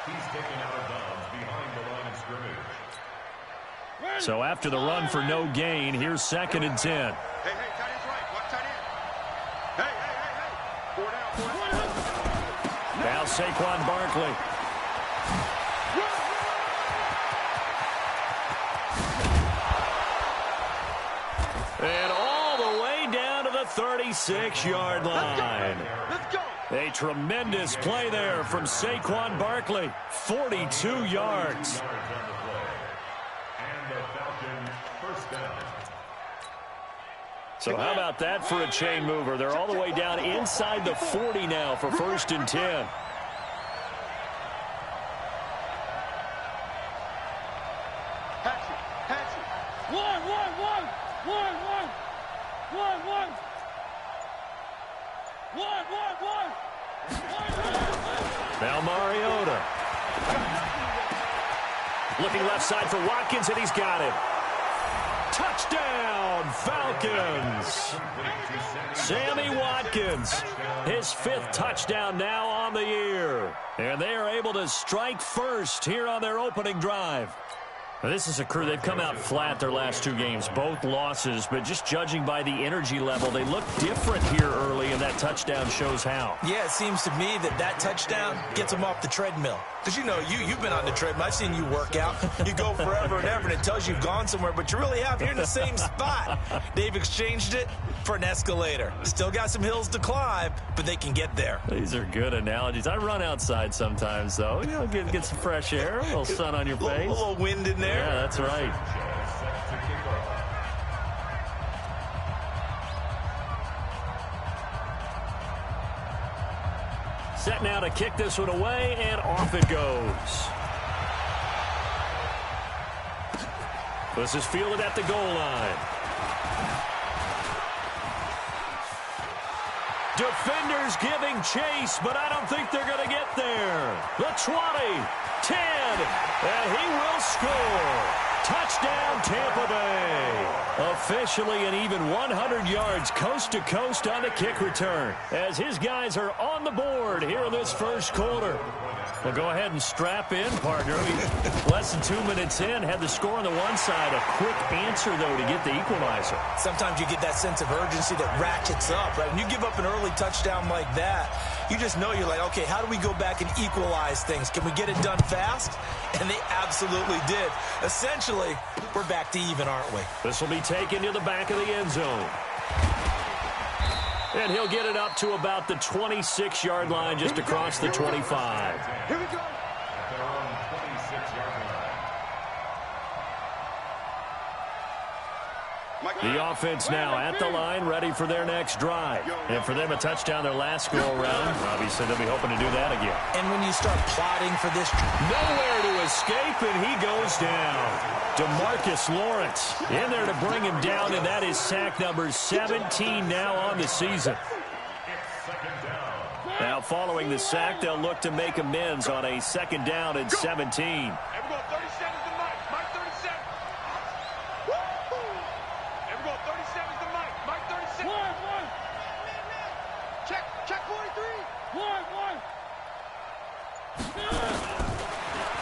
He's taken out of bounds behind the line of scrimmage. So after the run for no gain, here's 2nd and 10. Hey, tight end's right. Watch tight end. Hey. 4 down. Now Saquon Barkley. And all the way down to the 36-yard line. Let's go. A tremendous play there from Saquon Barkley. 42 yards. So how about that for a chain mover? They're all the way down inside the 40 now for 1st and 10. Now Mariota. Looking left side for Watkins, and he's got it. Touchdown, Falcons. Sammy Watkins, his 5th touchdown now on the year. And they are able to strike first here on their opening drive. Now, this is a crew, they've come out flat their last 2 games, both losses, but just judging by the energy level, they look different here early, and that touchdown shows how. Yeah, it seems to me that touchdown gets them off the treadmill. Because, you know, you've been on the treadmill. I've seen you work out. You go forever and ever, and it tells you you've gone somewhere, but you really have. You're in the same spot. They've exchanged it for an escalator. Still got some hills to climb, but they can get there. These are good analogies. I run outside sometimes, though. You know, get some fresh air, a little sun on your face. A little wind in there. Yeah, that's right. Set now to kick this one away, and off it goes. This is fielded at the goal line. Defenders giving chase, but I don't think they're going to get there. The 20, 10, and he will score. Touchdown, Tampa Bay. Officially an even 100 yards coast to coast on the kick return, as his guys are on the board here in this first quarter. Well, go ahead and strap in, partner. Less than 2 minutes in, had the score on the one side. A quick answer, though, to get the equalizer. Sometimes you get that sense of urgency that ratchets up, right? When you give up an early touchdown like that, you just know you're like, okay, how do we go back and equalize things? Can we get it done fast? And they absolutely did. Essentially, we're back to even, aren't we? This will be taken to the back of the end zone. And he'll get it up to about the 26-yard line, just across the 25. Here we go. They're on 26-yard line. The offense now at the line, ready for their next drive. And for them, a touchdown their last go-around. Obviously, they'll be hoping to do that again. And when you start plotting for this, nowhere to escape, and he goes down. DeMarcus Lawrence in there to bring him down, and that is sack number 17 now on the season. Now, following the sack, they'll look to make amends on a 2nd down and 17.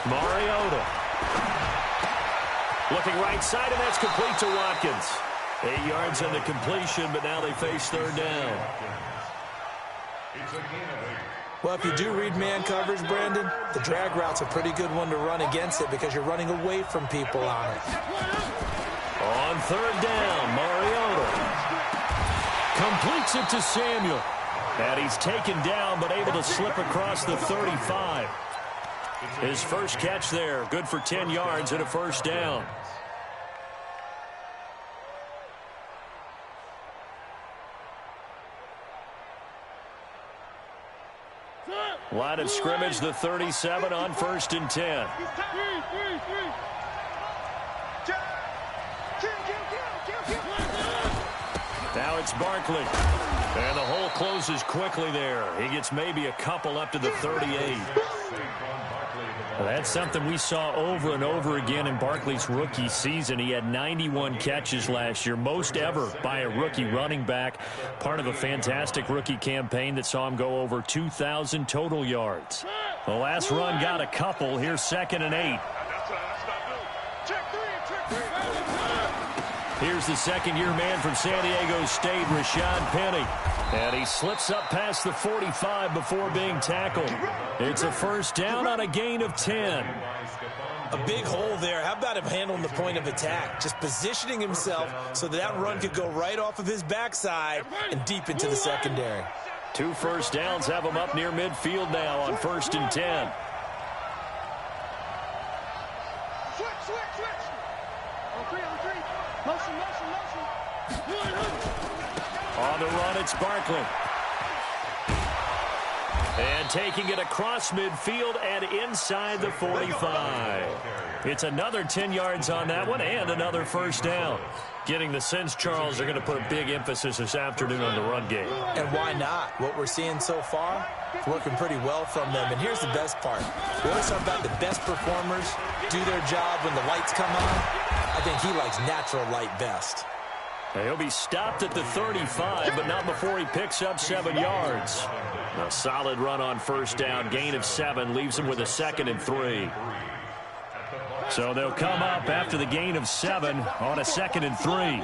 Mariota. Looking right side, and that's complete to Watkins. 8 yards on the completion, but now they face 3rd down. well, if you do read man coverage, Brandon, the drag route's a pretty good one to run against it because you're running away from people on it. On 3rd down, Mariota completes it to Samuel. And he's taken down, but able to slip across the 35. His first catch there, good for 10 yards and a 1st down. Line of scrimmage, the 37 on 1st and 10. Now it's Barkley. And the hole closes quickly there. He gets maybe a couple up to the 38. Well, that's something we saw over and over again in Barkley's rookie season. He had 91 catches last year, most ever by a rookie running back. Part of a fantastic rookie campaign that saw him go over 2,000 total yards. The last run got a couple. Here's 2nd and 8. Here's the second-year man from San Diego State, Rashad Penny. And he slips up past the 45 before being tackled. It's a first down on a gain of 10. A big hole there. How about him handling the point of attack? Just positioning himself so that run could go right off of his backside and deep into the secondary. 2 first downs have him up near midfield now on 1st and 10. On the run, it's Barkley. And taking it across midfield and inside the 45. It's another 10 yards on that one and another first down. Getting the sense, Charles, they're going to put a big emphasis this afternoon on the run game. And why not? What we're seeing so far, it's working pretty well from them. And here's the best part. We always talk about the best performers do their job when the lights come on. I think he likes natural light best. He'll be stopped at the 35, but not before he picks up 7 yards. A solid run on first down. Gain of 7 leaves him with a 2nd and 3. So they'll come up after the gain of 7 on a 2nd and 3.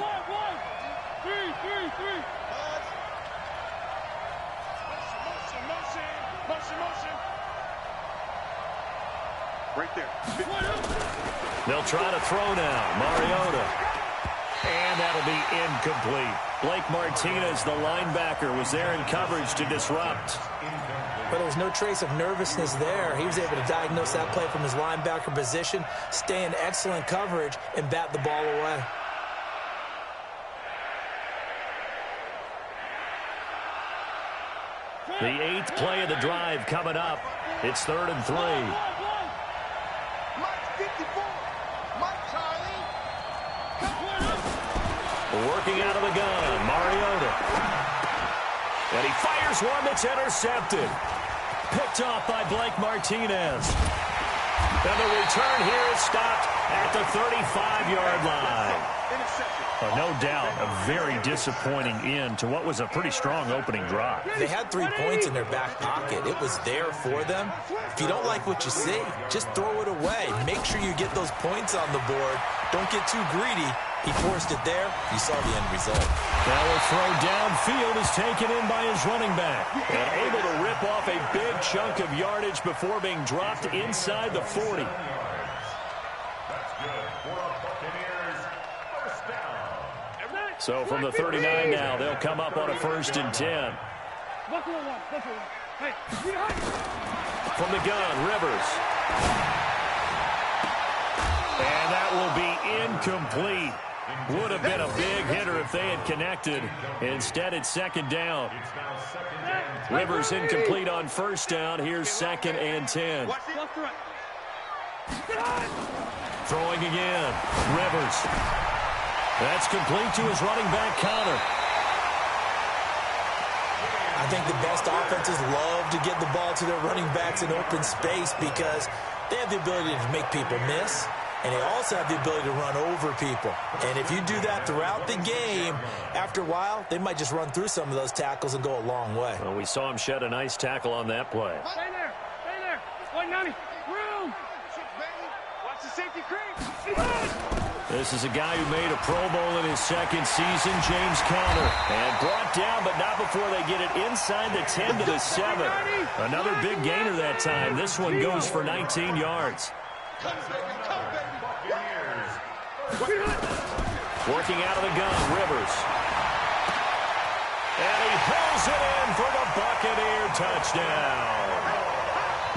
Right there. They'll try to throw now. Mariota. And that'll be incomplete. Blake Martinez, the linebacker, was there in coverage to disrupt. But there was no trace of nervousness there. He was able to diagnose that play from his linebacker position, stay in excellent coverage, and bat the ball away. The 8th play of the drive coming up. It's 3rd and 3. Working out of the gun, Mariota. And he fires one that's intercepted. Picked off by Blake Martinez. And the return here is stopped at the 35-yard line. No doubt a very disappointing end to what was a pretty strong opening drive. They had 3 points in their back pocket. It was there for them. If you don't like what you see, just throw it away. Make sure you get those points on the board. Don't get too greedy. He forced it there. You saw the end result. Now a throw downfield is taken in by his running back. And able to rip off a big chunk of yardage before being dropped inside the 40. So from the 39 now, they'll come up on a 1st and 10. From the gun, Rivers. And that will be incomplete. Would have been a big hitter if they had connected. Instead, it's 2nd down. Rivers incomplete on 1st down. Here's 2nd and 10. Throwing again. Rivers. That's complete to his running back, Connor. I think the best offenses love to get the ball to their running backs in open space because they have the ability to make people miss, and they also have the ability to run over people. And if you do that throughout the game, after a while, they might just run through some of those tackles and go a long way. Well, we saw him shed a nice tackle on that play. Stay there. Stay there. Wait, Nani. Room. Watch the safety creep. This is a guy who made a Pro Bowl in his 2nd season, James Conner. And brought down, but not before they get it inside the 10 to the 7. Another big gainer that time. This one goes for 19 yards. Working out of the gun, Rivers. And he pulls it in for the Buccaneer touchdown.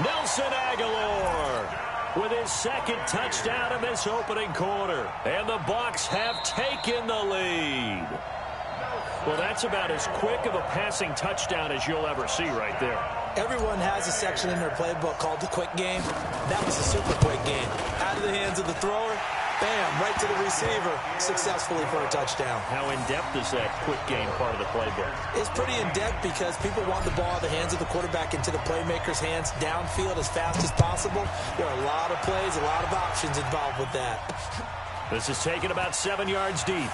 Nelson Aguilar with his 2nd touchdown in this opening quarter. And the Bucs have taken the lead. Well, that's about as quick of a passing touchdown as you'll ever see right there. Everyone has a section in their playbook called the quick game. That was a super quick game. Out of the hands of the thrower, bam, right to the receiver, successfully for a touchdown. How in-depth is that quick game part of the playbook? It's pretty in-depth because people want the ball out of the hands of the quarterback into the playmaker's hands downfield as fast as possible. There are a lot of plays, a lot of options involved with that. This is taken about 7 yards deep.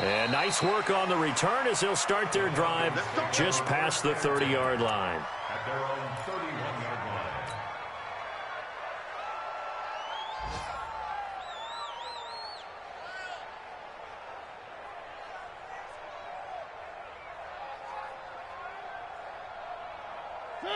And nice work on the return as they'll start their drive just past the 30-yard line. At their own 31-yard line.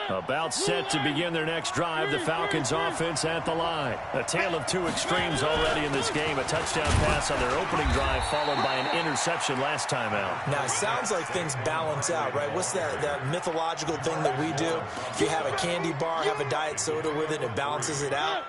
About set to begin their next drive, the Falcons offense at the line. A tale of two extremes already in this game. A touchdown pass on their opening drive followed by an interception last time out. Now, it sounds like things balance out, right? What's that mythological thing that we do? If you have a candy bar, have a diet soda with it, it balances it out.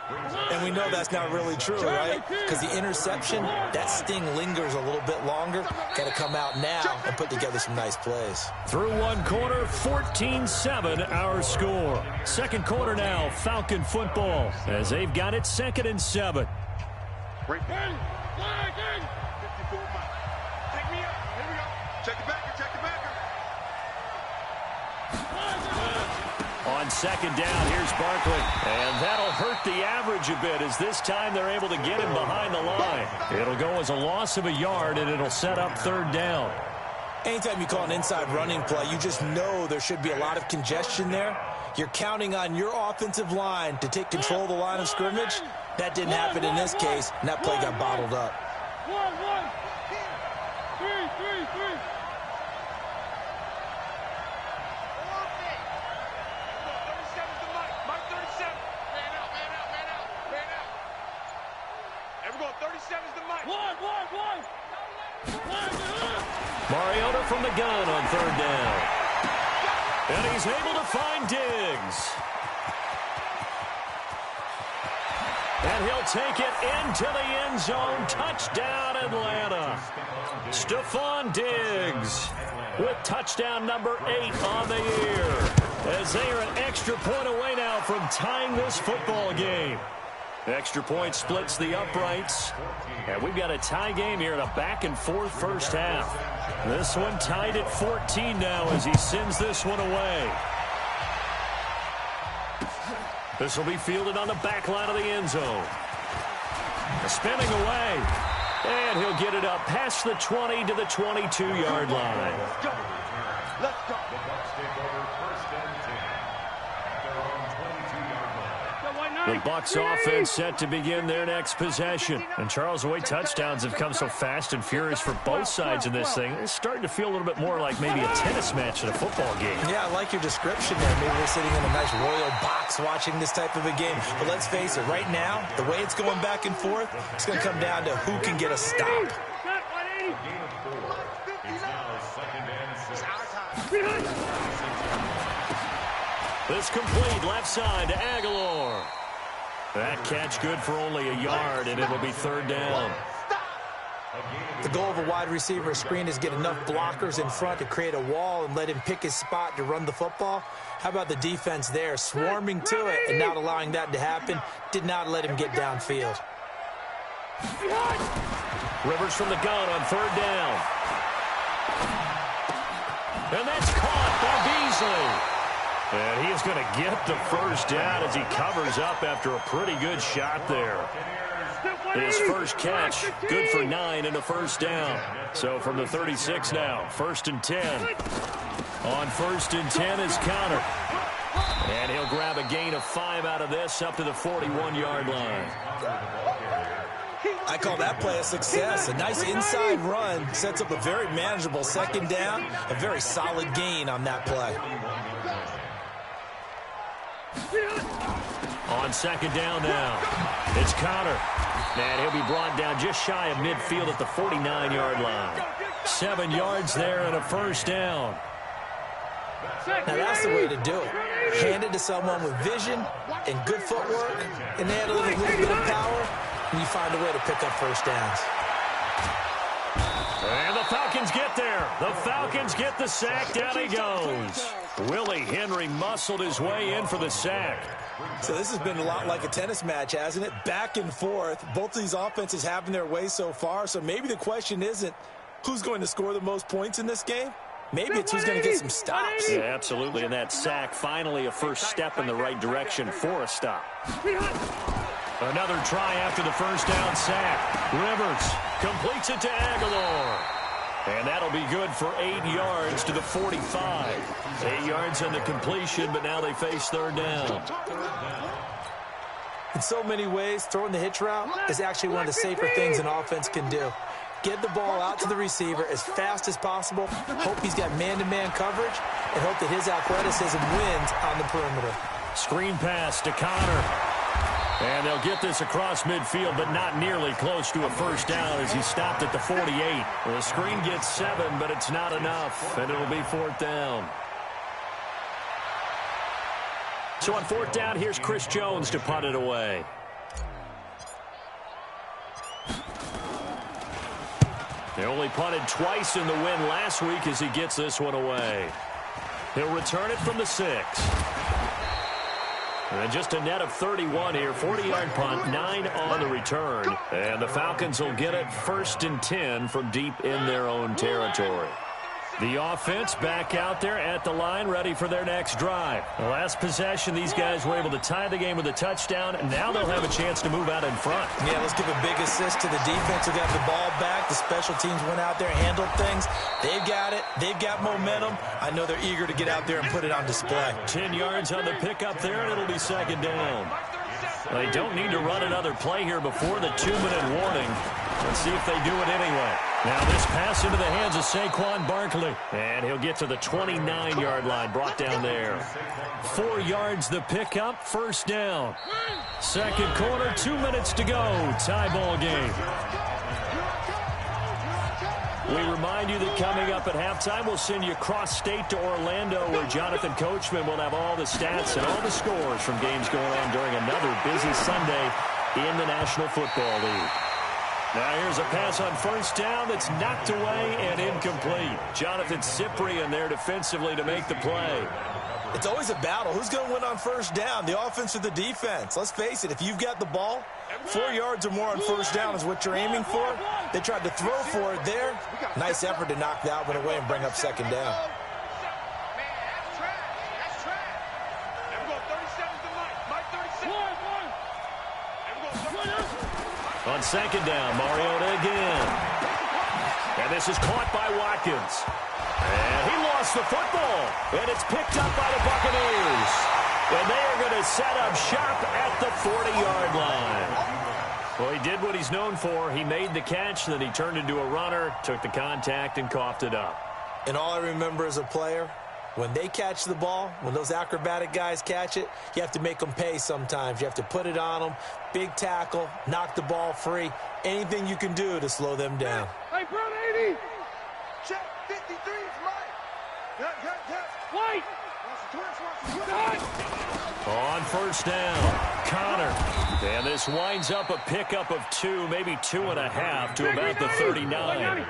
And we know that's not really true, right? Because the interception, that sting lingers a little bit longer. Got to come out now and put together some nice plays. Through one quarter, 14-7 our score. Second quarter now, Falcon football, as they've got it 2nd and 7. Take me up. Here we go. Check the backer. Check the backer. On second down, here's Barkley. And that'll hurt the average a bit as this time they're able to get him behind the line. It'll go as a loss of a yard, and it'll set up 3rd down. Anytime you call an inside running play, you just know there should be a lot of congestion there. You're counting on your offensive line to take control of the line of scrimmage. That didn't happen in this case, and that play got bottled up. 1, 1. 3. Mike 37. Man out. Everyone, 37's the mic. 1. Mariota from the gun on 3rd down. And he's able to find Diggs. And he'll take it into the end zone. Touchdown, Atlanta. Stephon Diggs with touchdown number 8 on the year. As they are an extra point away now from tying this football game. Extra point splits the uprights. And we've got a tie game here in a back-and-forth first half. This one tied at 14 now as he sends this one away. This will be fielded on the back line of the end zone. Spinning away. And he'll get it up past the 20 to the 22-yard line. Let's go. The Bucs take over 1st and 10. At their own 22-yard line. The Bucs offense set to begin their next possession. And Charles, the way touchdowns have come so fast and furious for both sides in this thing, it's starting to feel a little bit more like maybe a tennis match in a football game. Yeah, I like your description there. Maybe we're sitting in a nice royal box watching this type of a game. But let's face it, right now, the way it's going back and forth, it's going to come down to who can get a stop. A gain of 4. It's now 2nd and 6. This complete left side to Aguilar. That catch good for only a yard, and it'll be 3rd down. The goal of a wide receiver screen is get enough blockers in front to create a wall and let him pick his spot to run the football. How about the defense there, swarming to it and not allowing that to happen? Did not let him get downfield. Rivers from the gun on 3rd down. And that's caught by Beasley. And he is going to get the 1st down as he covers up after a pretty good shot there. His first catch, good for 9 and a 1st down. So from the 36 now, 1st and 10. On 1st and 10 is Conner. And he'll grab a gain of 5 out of this up to the 41-yard line. I call that play a success. A nice inside run sets up a very manageable 2nd down. A very solid gain on that play. On 2nd down now, it's Conner. And he'll be brought down just shy of midfield at the 49-yard line. 7 yards there and a 1st down. Now that's the way to do it. Hand it to someone with vision and good footwork, and add a little bit of power, and you find a way to pick up 1st downs. And the Falcons get there. The Falcons get the sack. Down he goes. Willie Henry muscled his way in for the sack. So this has been a lot like a tennis match, hasn't it? Back and forth. Both of these offenses having their way so far. So maybe the question isn't who's going to score the most points in this game. Maybe it's who's going to get some stops. Yeah, absolutely. And that sack, finally a first step in the right direction for a stop. Another try after the 1st down sack. Rivers completes it to Aguilar. And that'll be good for 8 yards to the 45. 8 yards on the completion, but now they face third down. In so many ways, throwing the hitch route is actually one of the safer things an offense can do. Get the ball out to the receiver as fast as possible, hope he's got man-to-man coverage, and hope that his athleticism wins on the perimeter. Screen pass to Connor. And they'll get this across midfield, but not nearly close to a first down as he stopped at the 48. The screen gets 7, but it's not enough, and it'll be fourth down. So on fourth down, here's Chris Jones to punt it away. They only punted twice in the win last week as he gets this one away. He'll return it from the 6. And just a net of 31 here. 40-yard punt, 9 on the return. And the Falcons will get it 1st and 10 from deep in their own territory. The offense back out there at the line, ready for their next drive. The last possession, these guys were able to tie the game with a touchdown, and now they'll have a chance to move out in front. Yeah, let's give a big assist to the defense who got the ball back. The special teams went out there, handled things. They've got it. They've got momentum. I know they're eager to get out there and put it on display. 10 yards on the pickup there, and it'll be second down. They don't need to run another play here before the 2-minute warning. Let's see if they do it anyway. Now this pass into the hands of Saquon Barkley. And he'll get to the 29-yard line, brought down there. 4 yards the pickup, first down. Second quarter, 2 minutes to go. Tie ball game. We remind you that coming up at halftime, we'll send you cross-state to Orlando, where Jonathan Coachman will have all the stats and all the scores from games going on during another busy Sunday in the National Football League. Now here's a pass on first down that's knocked away and incomplete. Jonathan Cyprien there defensively to make the play. It's always a battle. Who's going to win on first down, the offense or the defense? Let's face it, if you've got the ball, 4 yards or more on first down is what you're aiming for. They tried to throw for it there. Nice effort to knock that one away and bring up second down. On second down, Mariota again. And this is caught by Watkins. And he lost the football. And it's picked up by the Buccaneers. And they are going to set up shop at the 40-yard line. Well, he did what he's known for. He made the catch, then he turned into a runner, took the contact, and coughed it up. And all I remember as a player, when they catch the ball, when those acrobatic guys catch it, you have to make them pay sometimes. You have to put it on them, big tackle, knock the ball free. Anything you can do to slow them down. Hey, Brown 80. Check 53 is mine. White. On first down, Connor. And this winds up a pickup of 2, maybe 2.5 to about the 39.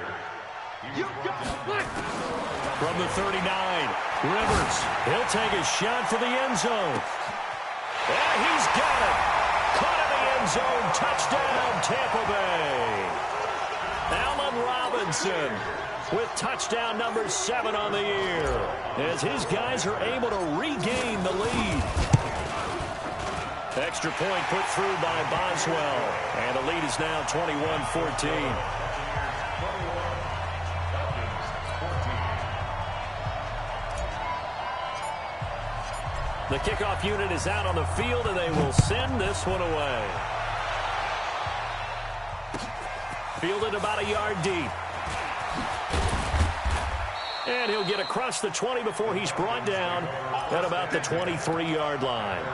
From the 39, Rivers. He'll take a shot for the end zone. And he's got it. Caught in the end zone. Touchdown, Tampa Bay. Allen Robinson with touchdown number 7 on the year, as his guys are able to regain the lead. Extra point put through by Boswell, and the lead is now 21-14. The kickoff unit is out on the field, and they will send this one away. Fielded about a yard deep. And he'll get across the 20 before he's brought down at about the 23-yard line.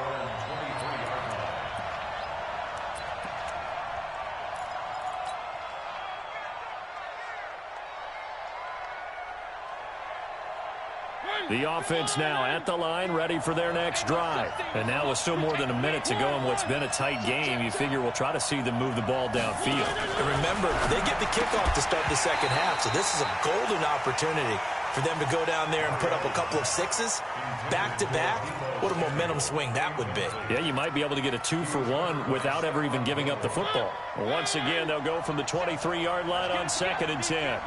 The offense now at the line, ready for their next drive. And now with still more than a minute to go in what's been a tight game, you figure we'll try to see them move the ball downfield. And remember, they get the kickoff to start the second half, so this is a golden opportunity for them to go down there and put up a couple of sixes back-to-back. What a momentum swing that would be. Yeah, you might be able to get a 2-for-1 without ever even giving up the football. Once again, they'll go from the 23-yard line on 2nd and 10.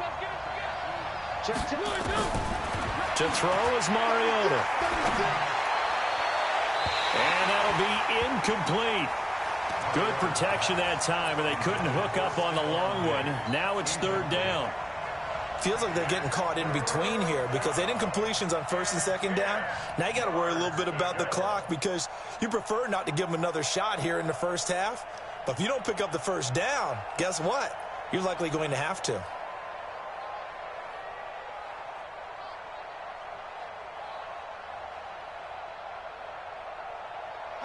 To throw is Mariota. And that'll be incomplete. Good protection that time, and they couldn't hook up on the long one. Now it's third down. Feels like they're getting caught in between here because they didn't completions on first and second down. Now you got to worry a little bit about the clock because you prefer not to give them another shot here in the first half. But if you don't pick up the first down, guess what? You're likely going to have to.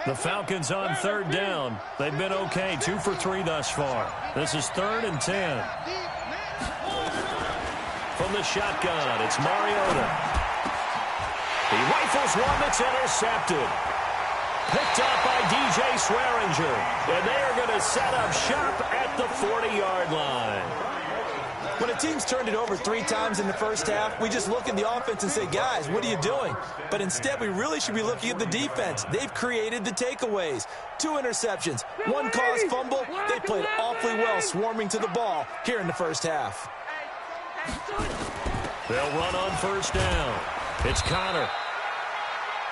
The Falcons on third down. They've been okay, 2 for 3 thus far. This is 3rd and 10. From the shotgun, it's Mariota. He rifles one that's intercepted. Picked up by DJ Swearinger. And they are going to set up shop at the 40-yard line. When a team's turned it over 3 times in the first half, we just look at the offense and say, guys, what are you doing? But instead, we really should be looking at the defense. They've created the takeaways. 2 interceptions, 1 caused fumble. They played awfully well swarming to the ball here in the first half. They'll run on first down. It's Connor.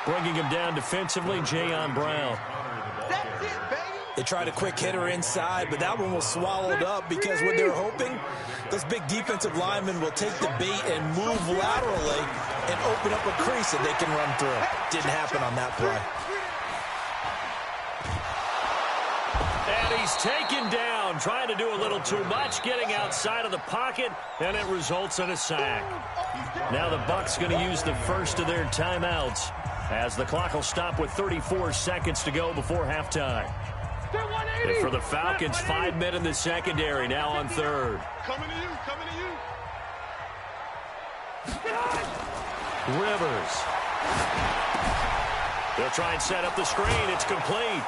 Bringing him down defensively, Jayon Brown. They tried a quick hitter inside, but that one was swallowed up because what they're hoping, those big defensive linemen will take the bait and move laterally and open up a crease that they can run through. Didn't happen on that play. And he's taken down, trying to do a little too much, getting outside of the pocket, and it results in a sack. Now the Bucs going to use the first of their timeouts as the clock will stop with 34 seconds to go before halftime. And for the Falcons, 5 men in the secondary, now on third. Coming to you, coming to you. Rivers. They'll try and set up the screen. It's complete.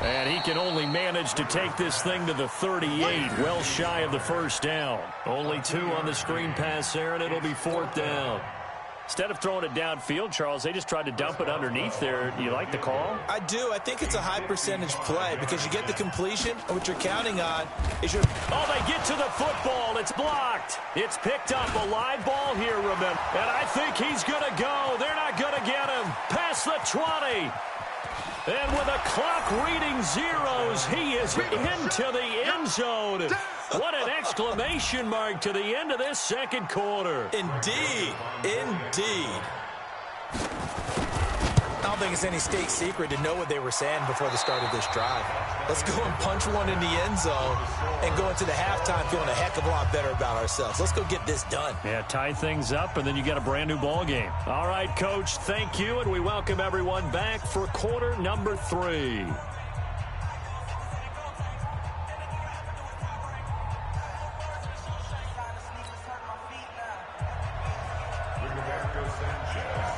And he can only manage to take this thing to the 38, well shy of the first down. Only 2 on the screen pass there, and it'll be 4th down. Instead of throwing it downfield, Charles, they just tried to dump it underneath there. Do you like the call? I do. I think it's a high percentage play because you get the completion, and what you're counting on is your... Oh, they get to the football. It's blocked. It's picked up. A live ball here, remember. And I think he's going to go. They're not going to get him. Past the 20. And with a clock reading zeros, he is into the end zone. What an exclamation mark to the end of this second quarter. Indeed. Indeed. I don't think it's any state secret to know what they were saying before the start of this drive. Let's go and punch one in the end zone and go into the halftime feeling a heck of a lot better about ourselves. Let's go get this done. Yeah, tie things up, and then you get a brand new ball game. All right, Coach, thank you, and we welcome everyone back for quarter number 3.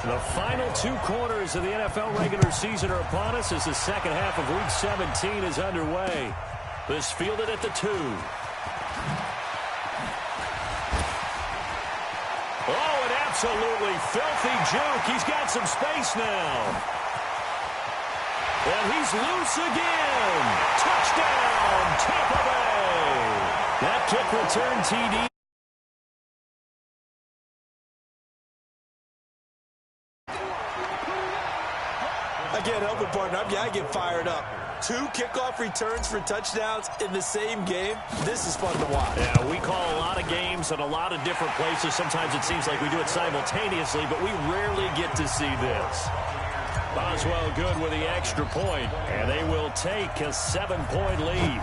The final 2 quarters of the NFL regular season are upon us as the second half of Week 17 is underway. This fielded at the 2. Oh, an absolutely filthy juke. He's got some space now. And he's loose again. Touchdown, Tampa Bay. That kick return TD. I can't help it, partner. I get fired up. 2 kickoff returns for touchdowns in the same game. This is fun to watch. Yeah, we call a lot of games at a lot of different places. Sometimes it seems like we do it simultaneously, but we rarely get to see this. Boswell good with the extra point, and they will take a 7-point lead.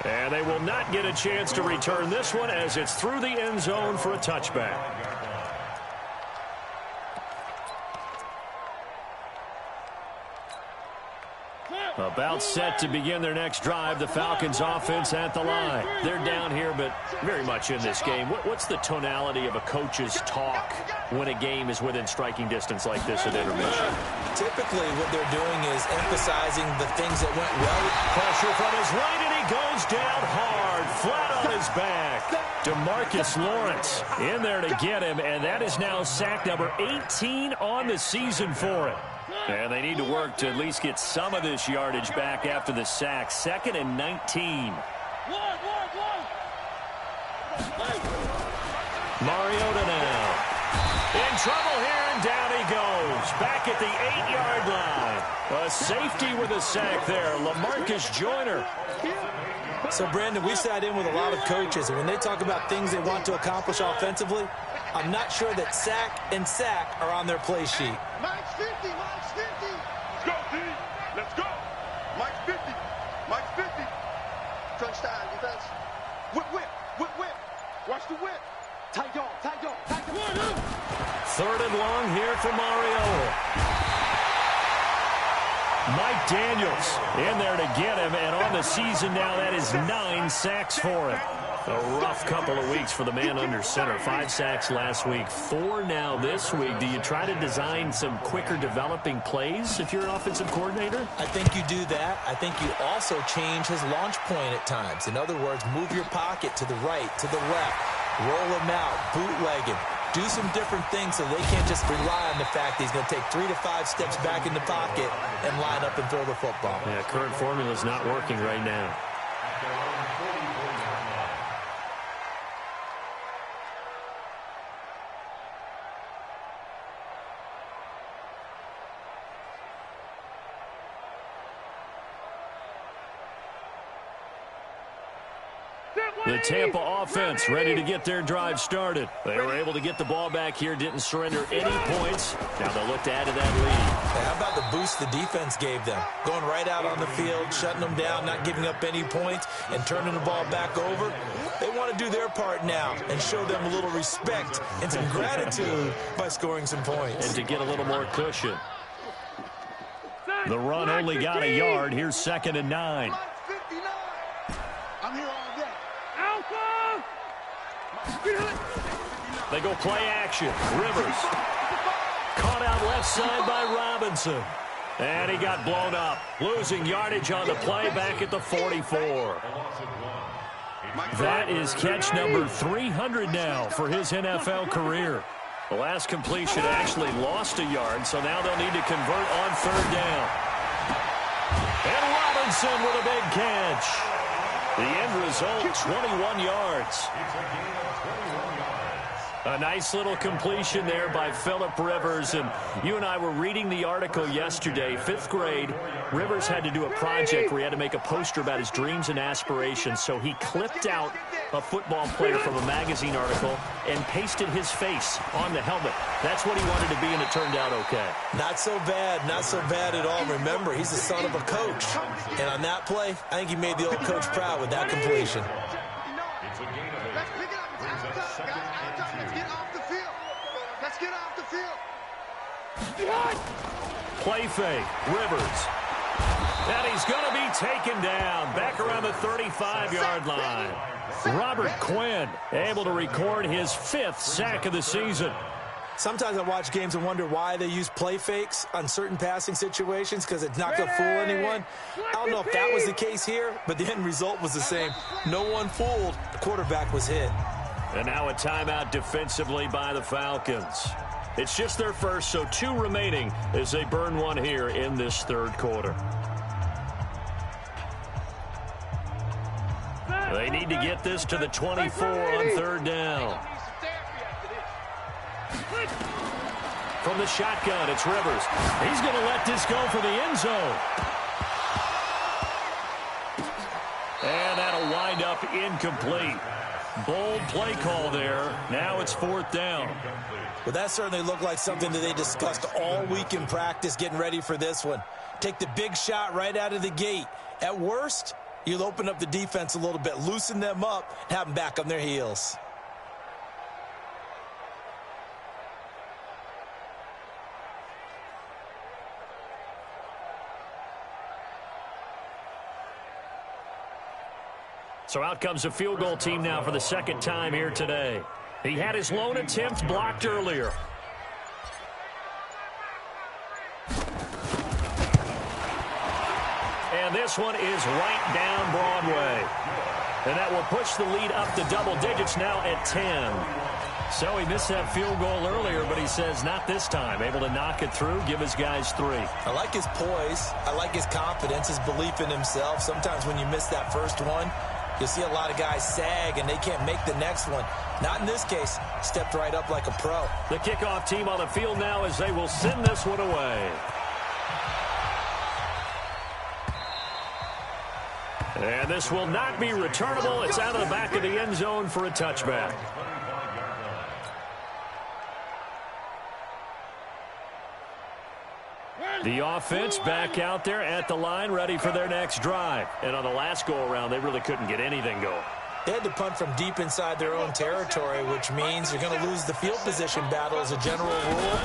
And they will not get a chance to return this one as it's through the end zone for a touchback. About set to begin their next drive. The Falcons offense at the line. They're down here, but very much in this game. What's the tonality of a coach's talk when a game is within striking distance like this at intermission? Typically, what they're doing is emphasizing the things that went well. Pressure from his right, and he goes down hard, flat on his back. DeMarcus Lawrence in there to get him, and that is now sack number 18 on the season for him. And they need to work to at least get some of this yardage back after the sack. 2nd and 19. Mariota now. In trouble here, and down he goes. Back at the 8-yard line. A safety with a sack there, LaMarcus Joyner. So, Brandon, we've sat in with a lot of coaches, and when they talk about things they want to accomplish offensively, I'm not sure that sack and sack are on their play sheet. Mike's 50, Mike's 50. Let's go, D. Let's go. Mike's 50, Mike's 50. Touchdown, defense. Whip, whip, whip, whip. Watch the whip. Tight dog, tight dog, tight dog. 3rd and long here for Mariota. Mike Daniels in there to get him, and on the season now, that is 9 sacks for him. A rough couple of weeks for the man under center. 5 sacks last week, 4 now this week. Do you try to design some quicker developing plays if you're an offensive coordinator? I think you do that. I think you also change his launch point at times. In other words, move your pocket to the right, to the left, roll him out, bootleg him. Do some different things so they can't just rely on the fact that he's going to take 3 to 5 steps back in the pocket and line up and throw the football. Yeah, current formula is not working right now. The Tampa offense ready to get their drive started. They were able to get the ball back here, didn't surrender any points. Now they'll look to add to that lead. How about the boost the defense gave them? Going right out on the field, shutting them down, not giving up any points, and turning the ball back over. They want to do their part now and show them a little respect and some gratitude by scoring some points. And to get a little more cushion. The run only got a yard. Here's 2nd and 9. I'm here all day. Alpha! They go play action. Rivers. Caught out left side by Robinson. And he got blown up. Losing yardage on the play back at the 44. That is catch number 300 now for his NFL career. The last completion actually lost a yard, so now they'll need to convert on 3rd down. And Robinson with a big catch. The end result, 21 yards. A nice little completion there by Phillip Rivers. And you and I were reading the article yesterday, 5th grade. Rivers had to do a project where he had to make a poster about his dreams and aspirations. So he clipped out a football player from a magazine article and pasted his face on the helmet. That's what he wanted to be, and it turned out okay. Not so bad at all. Remember, he's the son of a coach. And on that play, I think he made the old coach proud with that completion. It's a gain of 8. Let's pick it up. Let's get off the field. Let's get off the field. Play fake. Rivers. And he's going to be taken down back around the 35-yard line. Robert Quinn able to record his 5th sack of the season. Sometimes I watch games and wonder why they use play fakes on certain passing situations because it's not going to fool anyone. I don't know if that was the case here, but the end result was the same. No one fooled. The quarterback was hit. And now a timeout defensively by the Falcons. It's just their first, so 2 remaining as they burn one here in this 3rd quarter. They need to get this to the 24 on 3rd down. From the shotgun, it's Rivers. He's going to let this go for the end zone. And that'll wind up incomplete. Bold play call there. Now it's 4th down. Well, that certainly looked like something that they discussed all week in practice getting ready for this one. Take the big shot right out of the gate. At worst, you'll open up the defense a little bit, loosen them up, have them back on their heels. So out comes a field goal team now for the 2nd time here today. He had his lone attempt blocked earlier. And this one is right down Broadway. And that will push the lead up to double digits now at 10. So he missed that field goal earlier, but he says not this time. Able to knock it through, give his guys 3. I like his poise. I like his confidence, his belief in himself. Sometimes when you miss that first one, You'll see a lot of guys sag, and they can't make the next one. Not in this case. Stepped right up like a pro. The kickoff team on the field now as they will send this one away. And this will not be returnable. It's out of the back of the end zone for a touchback. The offense back out there at the line, ready for their next drive. And on the last go-around, they really couldn't get anything going. They had to punt from deep inside their own territory, which means you're going to lose the field position battle as a general rule.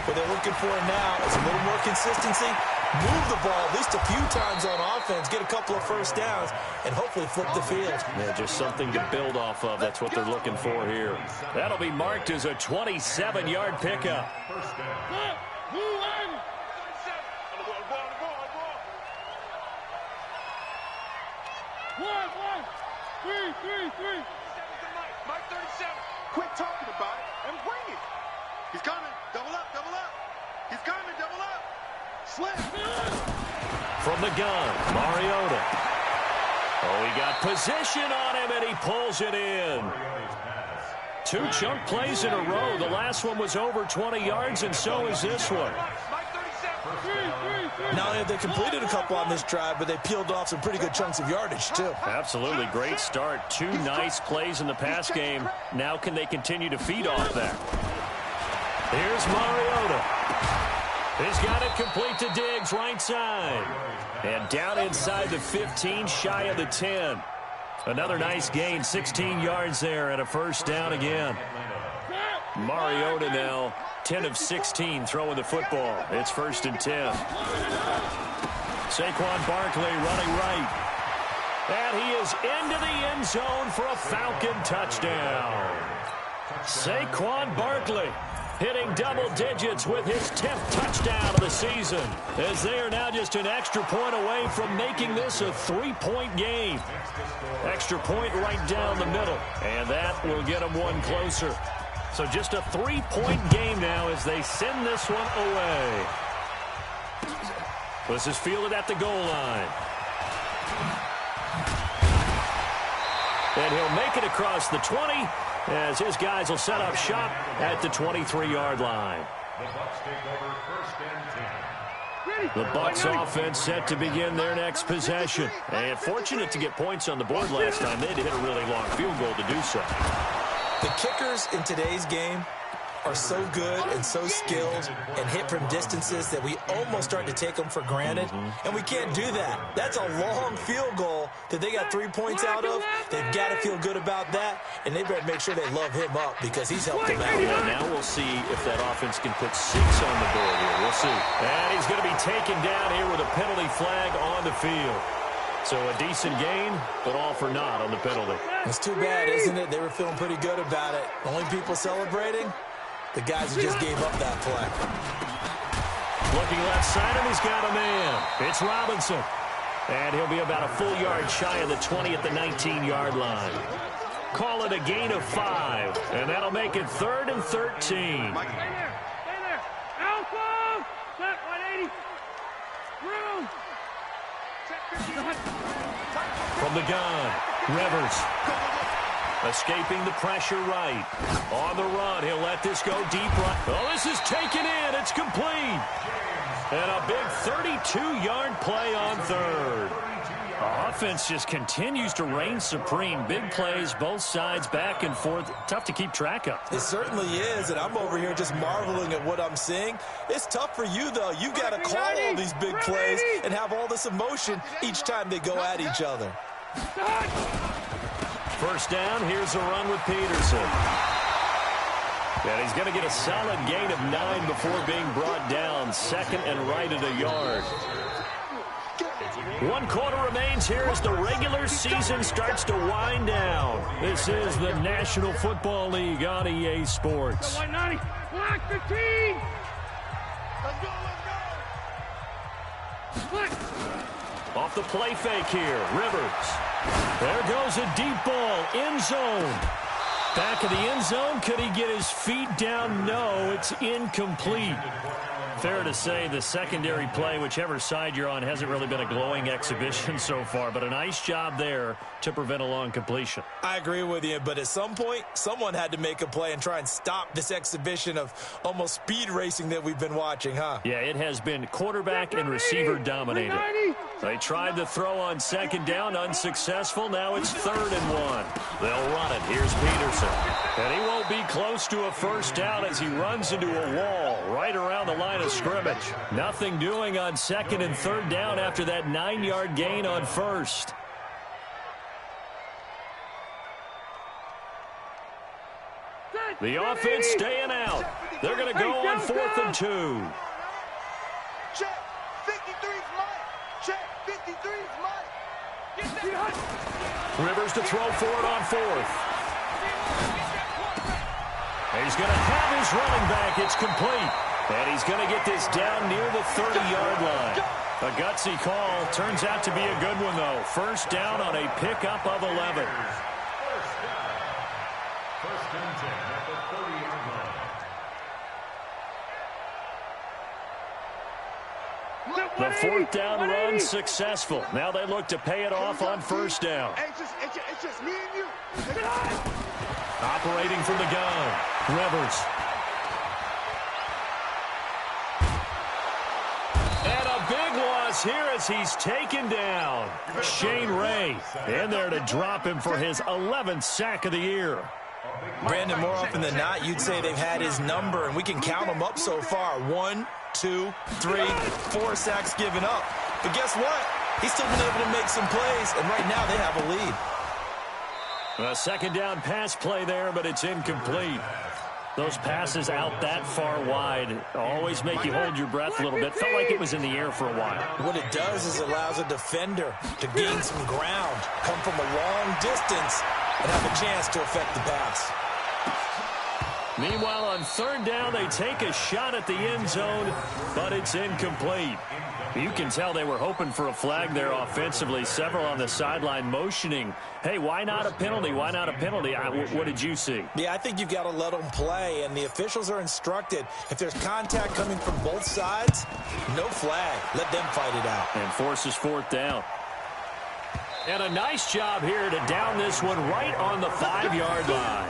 What they're looking for now is a little more consistency, move the ball at least a few times on offense, get a couple of first downs, and hopefully flip the field. Yeah, just something to build off of. That's what they're looking for here. That'll be marked as a 27-yard pickup. Three. Mike 37. Quit talking about it and bring it. He's coming. Double up. He's coming. Double up. Slip. From the gun, Mariota. Oh, he got position on him, and he pulls it in. 2 chunk plays in a row. The last one was over 20 yards, and so is this one. Not only have they completed a couple on this drive, but they peeled off some pretty good chunks of yardage, too. Absolutely. Great start. 2 nice plays in the pass game. Now can they continue to feed off that? Here's Mariota. He's got it complete to Diggs, right side. And down inside the 15, shy of the 10. Another nice gain, 16 yards there, and a first down again. Mariota now 10 of 16 throwing the football. It's 1st and 10. Saquon Barkley running right. And he is into the end zone for a Falcon touchdown. Saquon Barkley hitting double digits with his 10th touchdown of the season, as they are now just an extra point away from making this a 3-point game. Extra point right down the middle, and that will get them one closer. So just a 3-point game now as they send this one away. This is fielded at the goal line. And he'll make it across the 20 as his guys will set up shop at the 23-yard line. The Bucs offense set to begin their next possession. And fortunate to get points on the board last time. They had to hit a really long field goal to do so. The kickers in today's game are so good and so skilled and hit from distances that we almost start to take them for granted. And we can't do that. That's a long field goal that they got 3 points out of. They've got to feel good about that, and they better make sure they love him up because he's helped them out. Yeah, now we'll see if that offense can put 6 on the board here. We'll see. And he's going to be taken down here with a penalty flag on the field. So a decent gain, but all for naught on the penalty. It's too bad, isn't it? They were feeling pretty good about it. Only people celebrating, the guys who just gave up that play. Looking left side, and he's got a man. It's Robinson. And he'll be about a full yard shy of the 20 at the 19-yard line. Call it a gain of 5, and that'll make it 3rd and 13. Stay there. Alpha. Set 180. Room. From the gun, Rivers. Escaping the pressure right. On the run, he'll let this go deep right. Oh, this is taken in. It's complete. And a big 32-yard play on 3rd. The offense just continues to reign supreme. Big plays, both sides, back and forth. Tough to keep track of. It certainly is, and I'm over here just marveling at what I'm seeing. It's tough for you, though. You got to call all these big plays and have all this emotion each time they go at each other. First down, here's a run with Peterson. And he's going to get a solid gain of 9 before being brought down. 2nd and right at a yard. 1 quarter remains here as the regular season starts to wind down. This is the National Football League on EA Sports. Block 15. Let's go. Off the play fake here, Rivers. There goes a deep ball, end zone. Back of the end zone. Could he get his feet down? No, it's incomplete. Fair to say the secondary play, whichever side you're on, hasn't really been a glowing exhibition so far, but a nice job there to prevent a long completion. I agree with you, but at some point, someone had to make a play and try and stop this exhibition of almost speed racing that we've been watching, huh? Yeah, it has been quarterback and receiver dominated. They tried to throw on second down, unsuccessful. Now it's 3rd and 1. They'll run it. Here's Peterson. And he won't be close to a first down as he runs into a wall right around the line of scrimmage. Nothing doing on 2nd and 3rd down after that 9-yard gain on 1st. The offense staying out. They're going to go on 4th and 2. Check. 53's mine. Check. 53's mine. Rivers to throw for it on 4th. He's going to have his running back. It's complete. And he's going to get this down near the 30-yard line. A gutsy call. Turns out to be a good one, though. First down on a pickup of 11. First and 10 at the 30-yard line. The 4th down run successful. Now they look to pay it off on first down. It's just me and you. Operating from the gun. Rivers. And a big loss here as he's taken down. Shane Ray in there to drop him for his 11th sack of the year. Brandon, more often than not, you'd say they've had his number, and we can count them up so far. 1, 2, 3, 4 sacks given up. But guess what? He's still been able to make some plays, and right now they have a lead. A second down pass play there, but it's incomplete. Those passes out that far wide always make you hold your breath a little bit. Felt like it was in the air for a while. What it does is it allows a defender to gain some ground, come from a long distance, and have a chance to affect the pass. Meanwhile, on 3rd down, they take a shot at the end zone, but it's incomplete. You can tell they were hoping for a flag there offensively. Several on the sideline motioning, hey, why not a penalty? Why not a penalty? What did you see? Yeah, I think you've got to let them play, and the officials are instructed. If there's contact coming from both sides, no flag. Let them fight it out. And forces 4th down. And a nice job here to down this one right on the 5-yard line.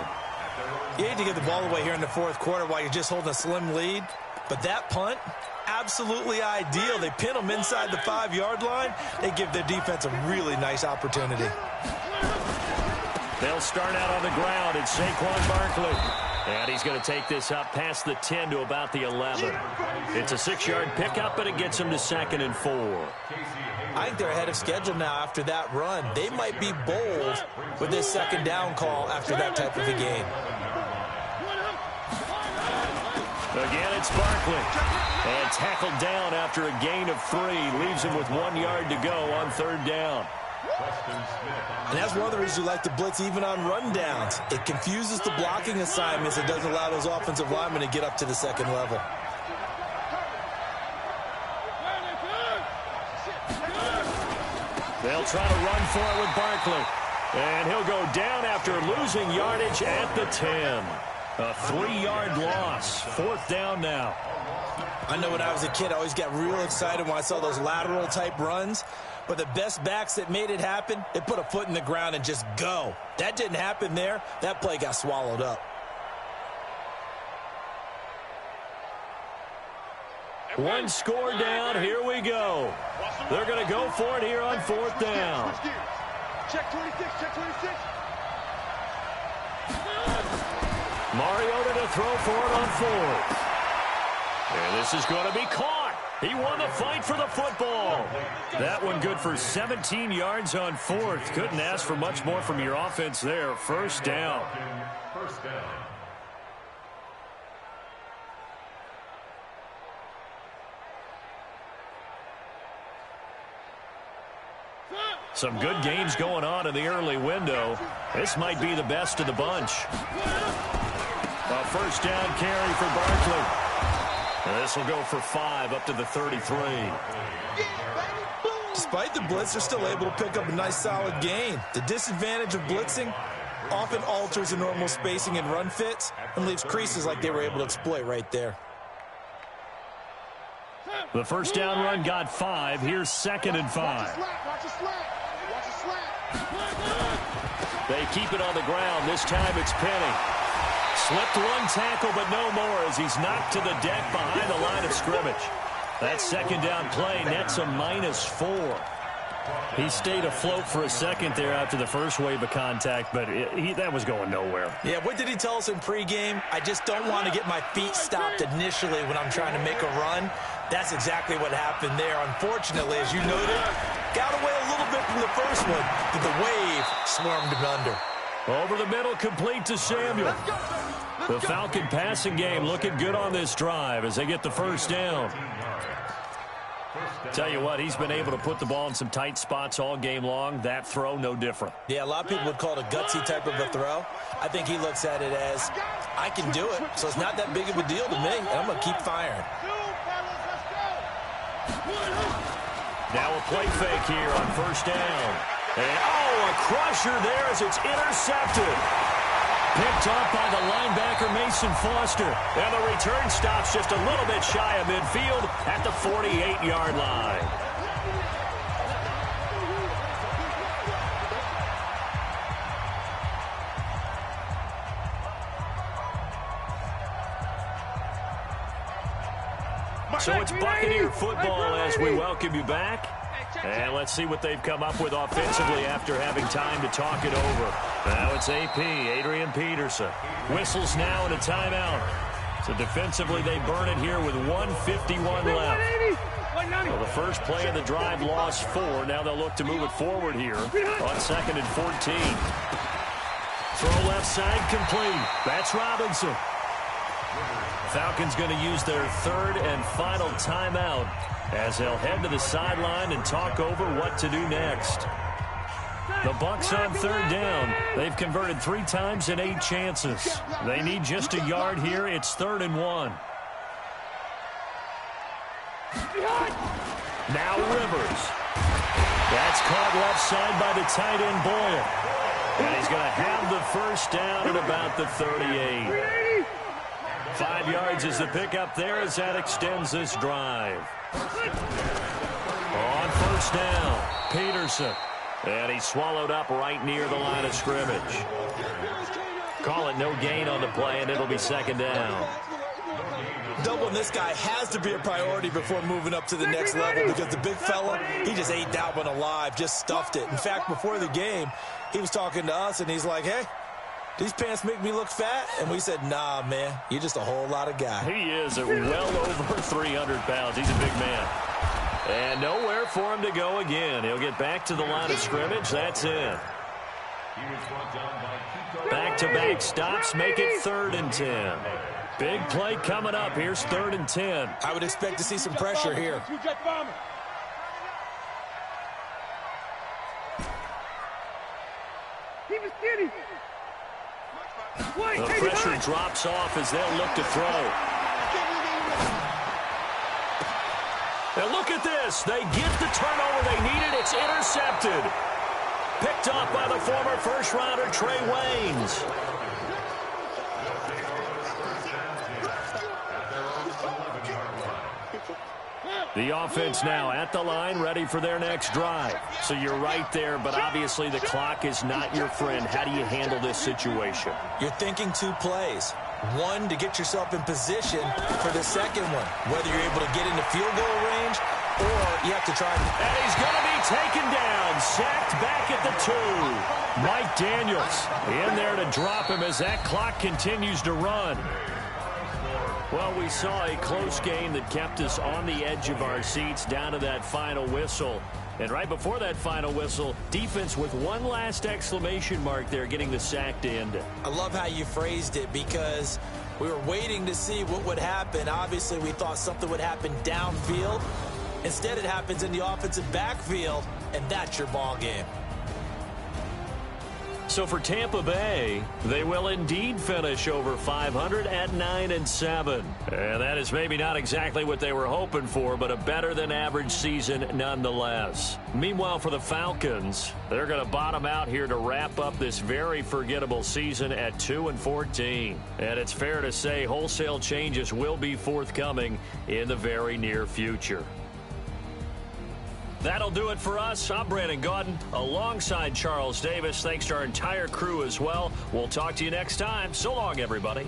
You hate to get the ball away here in the 4th quarter while you're just holding a slim lead, but that punt, absolutely ideal. They pin them inside the 5-yard line. They give their defense a really nice opportunity. They'll start out on the ground. It's Saquon Barkley. And he's going to take this up past the 10 to about the 11. It's a 6-yard pickup, but it gets him to 2nd and 4. I think they're ahead of schedule now after that run. They might be bold with this second down call after that type of a game. Again, it's Barkley. And tackled down after a gain of 3. Leaves him with 1 yard to go on 3rd down. And that's one of the reasons you like to blitz even on rundowns. It confuses the blocking assignments. It doesn't allow those offensive linemen to get up to the second level. They'll try to run for it with Barkley. And he'll go down after losing yardage at the 10. A 3-yard loss. 4th down now. I know when I was a kid, I always got real excited when I saw those lateral type runs. But the best backs that made it happen, they put a foot in the ground and just go. That didn't happen there. That play got swallowed up. One score down. Here we go. They're going to go for it here on 4th down. Check 26, check 26. Mariota to throw for it on 4th. And this is going to be caught. He won the fight for the football. That one good for 17 yards on 4th. Couldn't ask for much more from your offense there. First down. First down. Some good games going on in the early window. This might be the best of the bunch. A first down carry for Barkley. And this will go for 5 up to the 33. Despite the blitz, they're still able to pick up a nice solid gain. The disadvantage of blitzing, often alters the normal spacing and run fits and leaves creases like they were able to exploit right there. The first down run got 5. Here's 2nd and 5. They keep it on the ground. This time it's Penny. Slipped one tackle, but no more as he's knocked to the deck behind the line of scrimmage. That second down play nets a -4. He stayed afloat for a second there after the first wave of contact, but that was going nowhere. Yeah, what did he tell us in pregame? I just don't want to get my feet stopped initially when I'm trying to make a run. That's exactly what happened there. Unfortunately, as you noted, got away a little bit from the first one, but the wave swarmed him under. Over the middle, complete to Samuel. The Falcon passing game looking good on this drive as they get the first down. Tell you what, he's been able to put the ball in some tight spots all game long. That throw, no different. Yeah, a lot of people would call it a gutsy type of a throw. I think he looks at it as, I can do it, so it's not that big of a deal to me, and I'm going to keep firing. Now a play fake here on first down. And, a crusher there as it's intercepted. Picked up by the linebacker, Mason Foster. And the return stops just a little bit shy of midfield at the 48-yard line. So it's Buccaneer football as we welcome you back. And let's see what they've come up with offensively after having time to talk it over. Now it's AP, Adrian Peterson. Whistles now and a timeout. So defensively they burn it here with 1:51 left. Well, the first play of the drive lost 4. Now they'll look to move it forward here on 2nd and 14. Throw left side complete. That's Robinson. Falcons going to use their 3rd and final timeout as they'll head to the sideline and talk over what to do next. The Bucs on 3rd down. They've converted 3 times in 8 chances. They need just a yard here. It's 3rd and 1. Now Rivers. That's caught left side by the tight end Boyle. And he's going to have the first down at about the 38. 5 yards is the pickup there as that extends this drive. On first down, Peterson. And he's swallowed up right near the line of scrimmage. Call it no gain on the play, and it'll be 2nd down. Doubling this guy has to be a priority before moving up to the next level because the big fella, he just ate that one alive, just stuffed it. In fact, before the game, he was talking to us, and he's like, hey, these pants make me look fat? And we said, nah, man, you're just a whole lot of guy. He is at well over 300 pounds. He's a big man. And nowhere for him to go again. He'll get back to the line of scrimmage. That's it. Back-to-back stops make it 3rd and 10. Big play coming up. Here's 3rd and 10. I would expect to see some pressure here. The pressure drops off as they'll look to throw. And look at this. They get the turnover they needed. It's intercepted. Picked up by the former first-rounder Trey Waynes. The offense now at the line, ready for their next drive. So you're right there, but obviously the clock is not your friend. How do you handle this situation? You're thinking 2 plays. One, to get yourself in position for the second one, whether you're able to get into field goal range or you have to try. And he's going to be taken down, sacked back at the 2. Mike Daniels in there to drop him as that clock continues to run. Well, we saw a close game that kept us on the edge of our seats down to that final whistle. And right before that final whistle, defense with one last exclamation mark there, getting the sack to end it. I love how you phrased it because we were waiting to see what would happen. Obviously, we thought something would happen downfield. Instead, it happens in the offensive backfield, and that's your ball game. So for Tampa Bay, they will indeed finish over 500 at 9-7. And that is maybe not exactly what they were hoping for, but a better than average season nonetheless. Meanwhile, for the Falcons, they're going to bottom out here to wrap up this very forgettable season at 2-14. And it's fair to say wholesale changes will be forthcoming in the very near future. That'll do it for us. I'm Brandon Gaudin alongside Charles Davis. Thanks to our entire crew as well. We'll talk to you next time. So long, everybody.